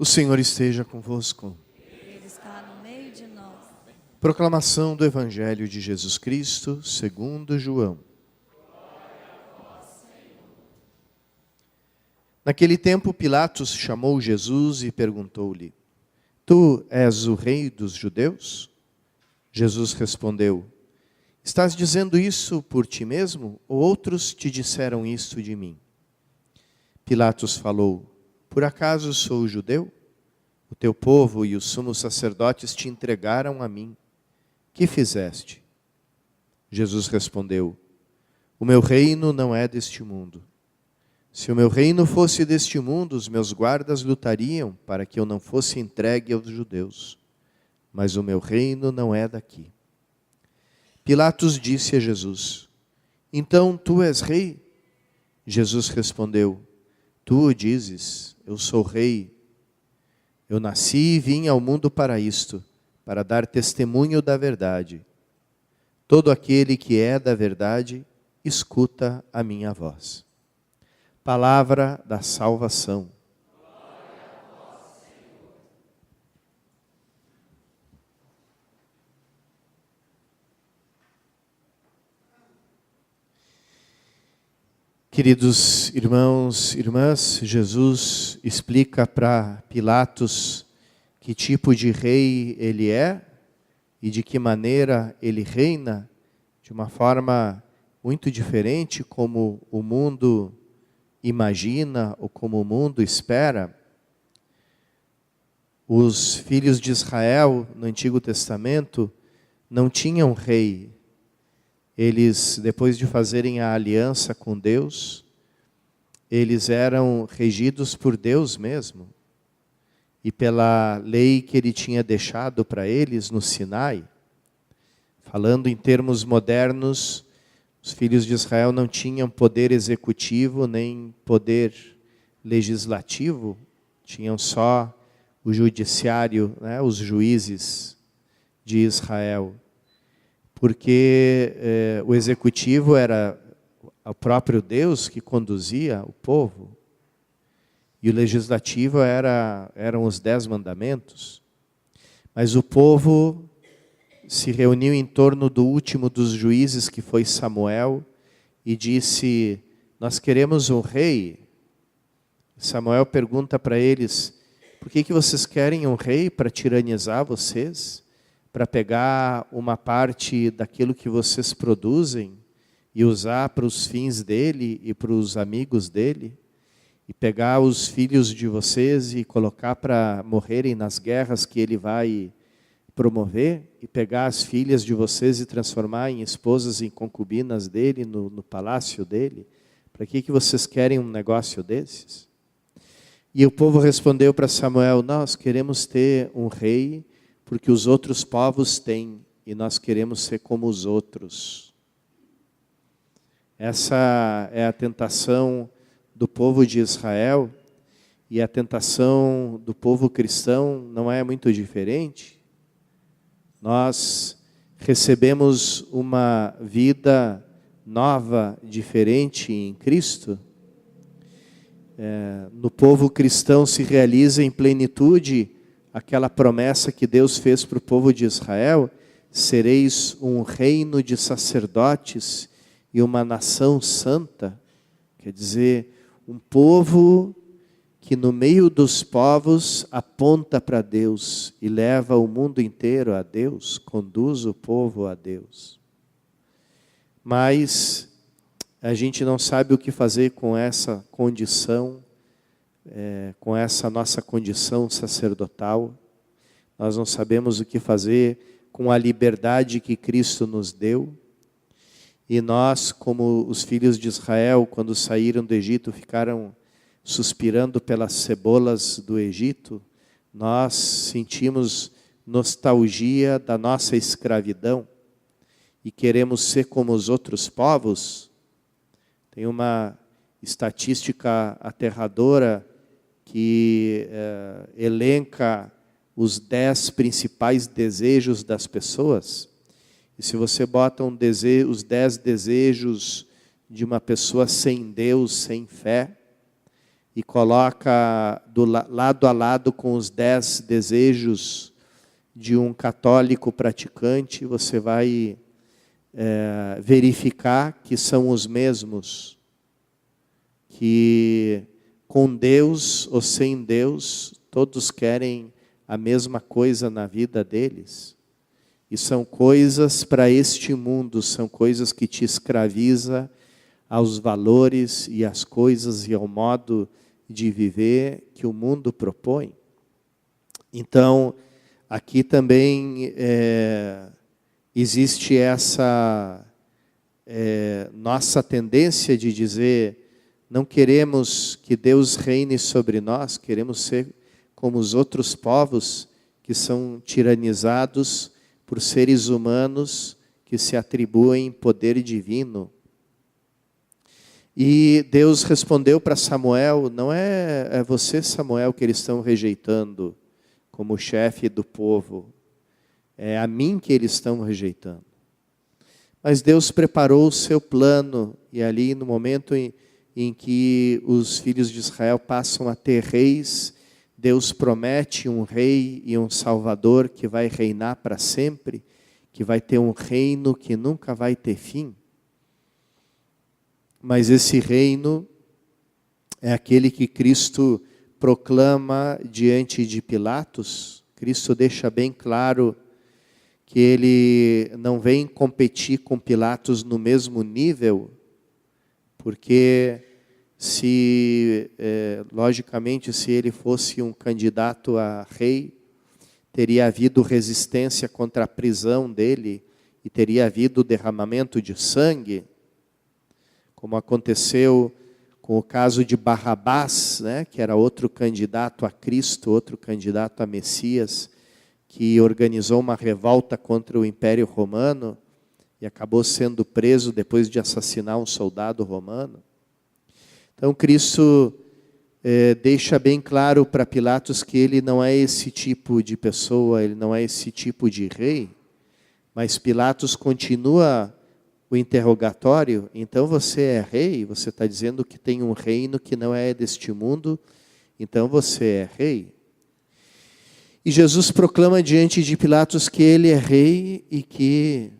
O Senhor esteja convosco. Ele está no meio de nós. Proclamação do Evangelho de Jesus Cristo, segundo João. Naquele tempo, Pilatos chamou Jesus e perguntou-lhe: Tu és o rei dos judeus? Jesus respondeu: Estás dizendo isso por ti mesmo, ou outros te disseram isso de mim? Pilatos falou: Por acaso sou judeu? O teu povo e os sumos sacerdotes te entregaram a mim. Que fizeste? Jesus respondeu: O meu reino não é deste mundo. Se o meu reino fosse deste mundo, os meus guardas lutariam para que eu não fosse entregue aos judeus. Mas o meu reino não é daqui. Pilatos disse a Jesus: Então tu és rei? Jesus respondeu: Tu o dizes, eu sou rei. Eu nasci e vim ao mundo para isto, para dar testemunho da verdade. Todo aquele que é da verdade, escuta a minha voz. Palavra da salvação. Queridos irmãos e irmãs, Jesus explica para Pilatos que tipo de rei ele é e de que maneira ele reina, de uma forma muito diferente como o mundo imagina ou como o mundo espera. Os filhos de Israel no Antigo Testamento não tinham rei. Eles, depois de fazerem a aliança com Deus, eles eram regidos por Deus mesmo. E pela lei que Ele tinha deixado para eles no Sinai. Falando em termos modernos, os filhos de Israel não tinham poder executivo nem poder legislativo. Tinham só o judiciário, né, os juízes de Israel. Porque o executivo era o próprio Deus que conduzia o povo. E o legislativo eram os 10 mandamentos. Mas o povo se reuniu em torno do último dos juízes, que foi Samuel, e disse: Nós queremos um rei. Samuel pergunta para eles: Por que vocês querem um rei para tiranizar vocês? Para pegar uma parte daquilo que vocês produzem e usar para os fins dele e para os amigos dele, e pegar os filhos de vocês e colocar para morrerem nas guerras que ele vai promover, e pegar as filhas de vocês e transformar em esposas e em concubinas dele, no palácio dele? Para que vocês querem um negócio desses? E o povo respondeu para Samuel: Nós queremos ter um rei porque os outros povos têm, e nós queremos ser como os outros. Essa é a tentação do povo de Israel, e a tentação do povo cristão não é muito diferente. Nós recebemos uma vida nova, diferente em Cristo. No povo cristão se realiza em plenitude aquela promessa que Deus fez para o povo de Israel: sereis um reino de sacerdotes e uma nação santa. Quer dizer, um povo que no meio dos povos aponta para Deus e leva o mundo inteiro a Deus, conduz o povo a Deus. Mas a gente não sabe o que fazer com essa condição, com essa nossa condição sacerdotal. Nós não sabemos o que fazer com a liberdade que Cristo nos deu. E nós, como os filhos de Israel, quando saíram do Egito, ficaram suspirando pelas cebolas do Egito. Nós sentimos nostalgia da nossa escravidão e queremos ser como os outros povos. Tem uma estatística aterradora que elenca os 10 principais desejos das pessoas. E se você bota os 10 desejos de uma pessoa sem Deus, sem fé, e coloca lado a lado com os 10 desejos de um católico praticante, você vai verificar que são os mesmos, que com Deus ou sem Deus, todos querem a mesma coisa na vida deles. E são coisas para este mundo, são coisas que te escraviza aos valores e às coisas e ao modo de viver que o mundo propõe. Então, aqui também existe essa nossa tendência de dizer: não queremos que Deus reine sobre nós, queremos ser como os outros povos que são tiranizados por seres humanos que se atribuem poder divino. E Deus respondeu para Samuel: não é você, Samuel, que eles estão rejeitando como chefe do povo, é a mim que eles estão rejeitando. Mas Deus preparou o seu plano, e ali no momento em que os filhos de Israel passam a ter reis, Deus promete um rei e um salvador que vai reinar para sempre, que vai ter um reino que nunca vai ter fim. Mas esse reino é aquele que Cristo proclama diante de Pilatos. Cristo deixa bem claro que ele não vem competir com Pilatos no mesmo nível, porque logicamente, se ele fosse um candidato a rei, teria havido resistência contra a prisão dele e teria havido derramamento de sangue, como aconteceu com o caso de Barrabás, né, que era outro candidato a Cristo, outro candidato a Messias, que organizou uma revolta contra o Império Romano e acabou sendo preso depois de assassinar um soldado romano. Então Cristo deixa bem claro para Pilatos que ele não é esse tipo de pessoa, ele não é esse tipo de rei, mas Pilatos continua o interrogatório. Então você é rei? Você está dizendo que tem um reino que não é deste mundo, então você é rei? E Jesus proclama diante de Pilatos que ele é rei e que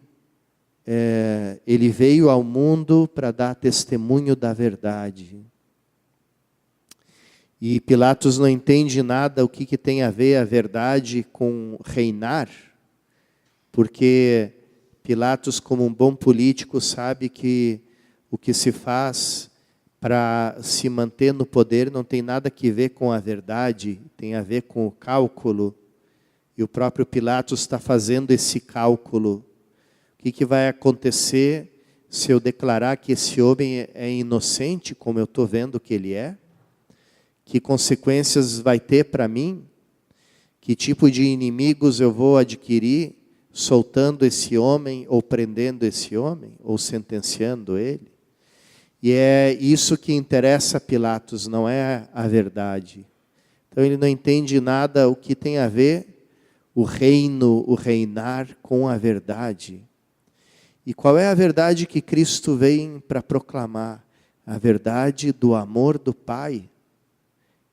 ele veio ao mundo para dar testemunho da verdade. E Pilatos não entende nada o que tem a ver a verdade com reinar, porque Pilatos, como um bom político, sabe que o que se faz para se manter no poder não tem nada a ver com a verdade, tem a ver com o cálculo. E o próprio Pilatos está fazendo esse cálculo. O que vai acontecer se eu declarar que esse homem é inocente, como eu estou vendo que ele é? Que consequências vai ter para mim? Que tipo de inimigos eu vou adquirir soltando esse homem, ou prendendo esse homem, ou sentenciando ele? E é isso que interessa a Pilatos, não é a verdade. Então ele não entende nada o que tem a ver o reino, o reinar com a verdade. E qual é a verdade que Cristo vem para proclamar? A verdade do amor do Pai,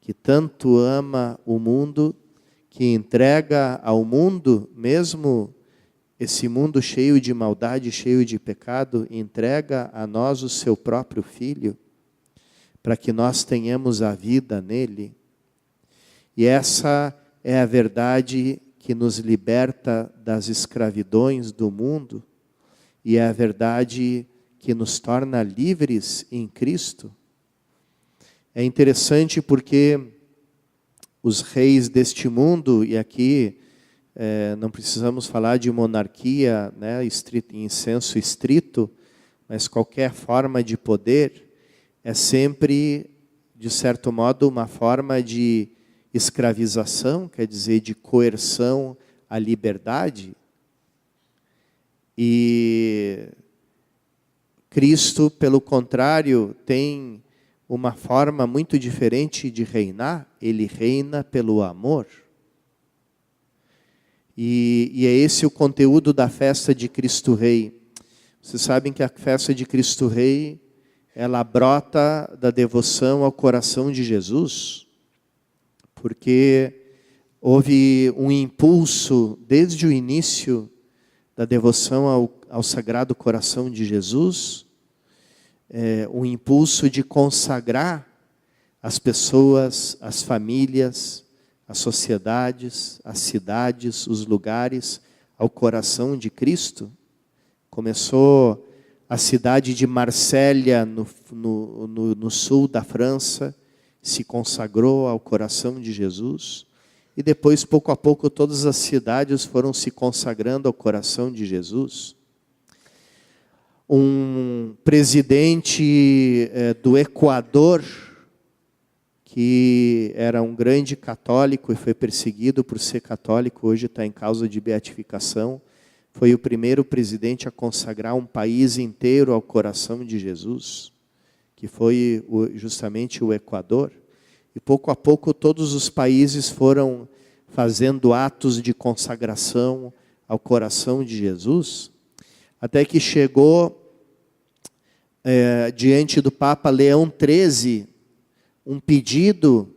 que tanto ama o mundo, que entrega ao mundo, mesmo esse mundo cheio de maldade, cheio de pecado, entrega a nós o seu próprio Filho, para que nós tenhamos a vida nele. E essa é a verdade que nos liberta das escravidões do mundo, e é a verdade que nos torna livres em Cristo. É interessante porque os reis deste mundo, e aqui não precisamos falar de monarquia, né, em senso estrito, mas qualquer forma de poder é sempre, de certo modo, uma forma de escravização, quer dizer, de coerção à liberdade. E Cristo, pelo contrário, tem uma forma muito diferente de reinar. Ele reina pelo amor. E é esse o conteúdo da festa de Cristo Rei. Vocês sabem que a festa de Cristo Rei ela brota da devoção ao coração de Jesus, porque houve um impulso desde o início da devoção ao Sagrado Coração de Jesus, um impulso de consagrar as pessoas, as famílias, as sociedades, as cidades, os lugares ao coração de Cristo. Começou a cidade de Marsella, no sul da França, se consagrou ao coração de Jesus. E depois, pouco a pouco, todas as cidades foram se consagrando ao coração de Jesus. Um presidente do Equador, que era um grande católico e foi perseguido por ser católico, hoje está em causa de beatificação, foi o primeiro presidente a consagrar um país inteiro ao coração de Jesus, que foi justamente o Equador. E pouco a pouco todos os países foram fazendo atos de consagração ao coração de Jesus, até que chegou diante do Papa Leão XIII um pedido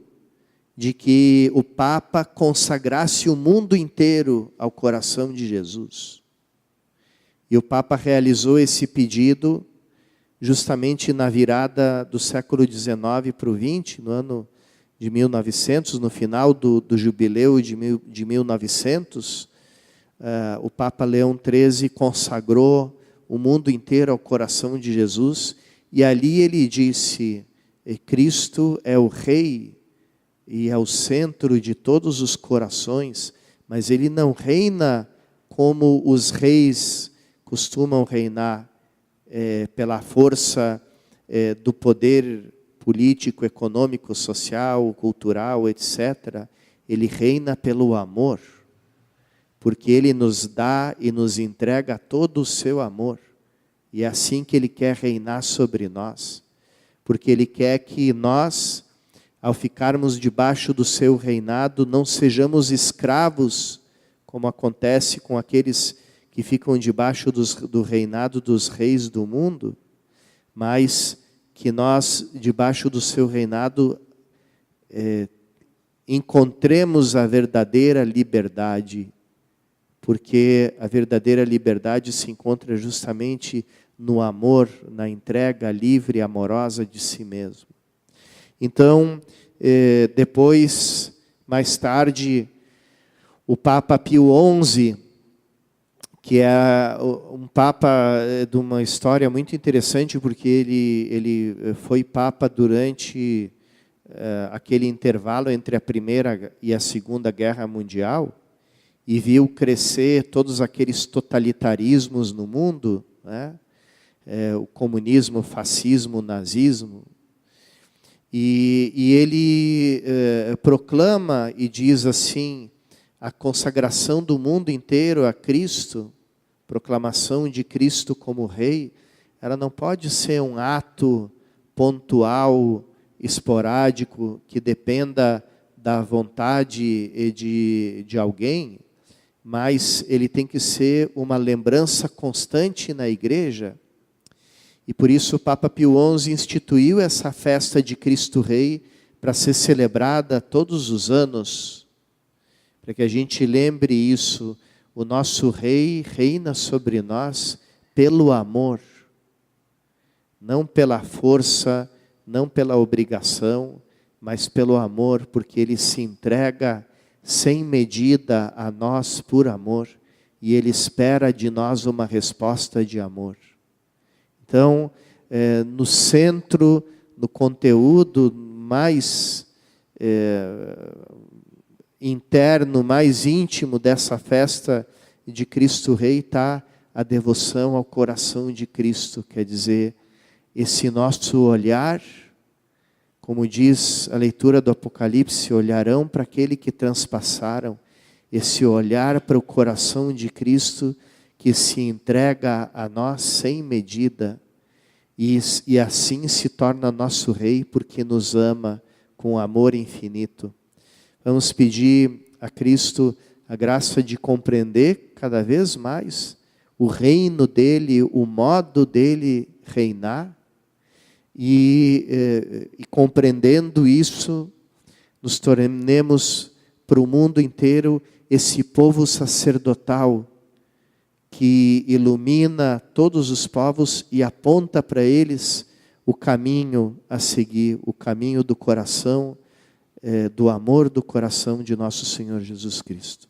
de que o Papa consagrasse o mundo inteiro ao coração de Jesus. E o Papa realizou esse pedido justamente na virada do século XIX para o XX, no ano de 1900, no final do jubileu de 1900, o Papa Leão XIII consagrou o mundo inteiro ao coração de Jesus, e ali ele disse: Cristo é o Rei e é o centro de todos os corações, mas Ele não reina como os reis costumam reinar, pela força do poder político, econômico, social, cultural, etc. Ele reina pelo amor, porque Ele nos dá e nos entrega todo o seu amor. E é assim que Ele quer reinar sobre nós, porque Ele quer que nós, ao ficarmos debaixo do seu reinado, não sejamos escravos, como acontece com aqueles que ficam debaixo do reinado dos reis do mundo, mas que nós, debaixo do seu reinado, encontremos a verdadeira liberdade, porque a verdadeira liberdade se encontra justamente no amor, na entrega livre e amorosa de si mesmo. Então, depois, mais tarde, o Papa Pio XI, que é um Papa de uma história muito interessante, porque ele foi Papa durante aquele intervalo entre a Primeira e a Segunda Guerra Mundial, e viu crescer todos aqueles totalitarismos no mundo, né? O comunismo, o fascismo, o nazismo. E ele proclama e diz assim: a consagração do mundo inteiro a Cristo, proclamação de Cristo como Rei, ela não pode ser um ato pontual, esporádico, que dependa da vontade de alguém, mas ele tem que ser uma lembrança constante na igreja. E por isso o Papa Pio XI instituiu essa festa de Cristo Rei para ser celebrada todos os anos, para que a gente lembre isso. O nosso Rei reina sobre nós pelo amor, não pela força, não pela obrigação, mas pelo amor, porque Ele se entrega sem medida a nós por amor, e Ele espera de nós uma resposta de amor. Então, no centro, no conteúdo mais interno, mais íntimo dessa festa de Cristo Rei, está a devoção ao coração de Cristo, quer dizer, esse nosso olhar, como diz a leitura do Apocalipse, olharão para aquele que transpassaram, esse olhar para o coração de Cristo, que se entrega a nós sem medida, e assim se torna nosso Rei, porque nos ama com amor infinito. Vamos pedir a Cristo a graça de compreender cada vez mais o reino dele, o modo dele reinar, e compreendendo isso, nos tornemos para o mundo inteiro esse povo sacerdotal que ilumina todos os povos e aponta para eles o caminho a seguir, o caminho do coração, do amor do coração de nosso Senhor Jesus Cristo.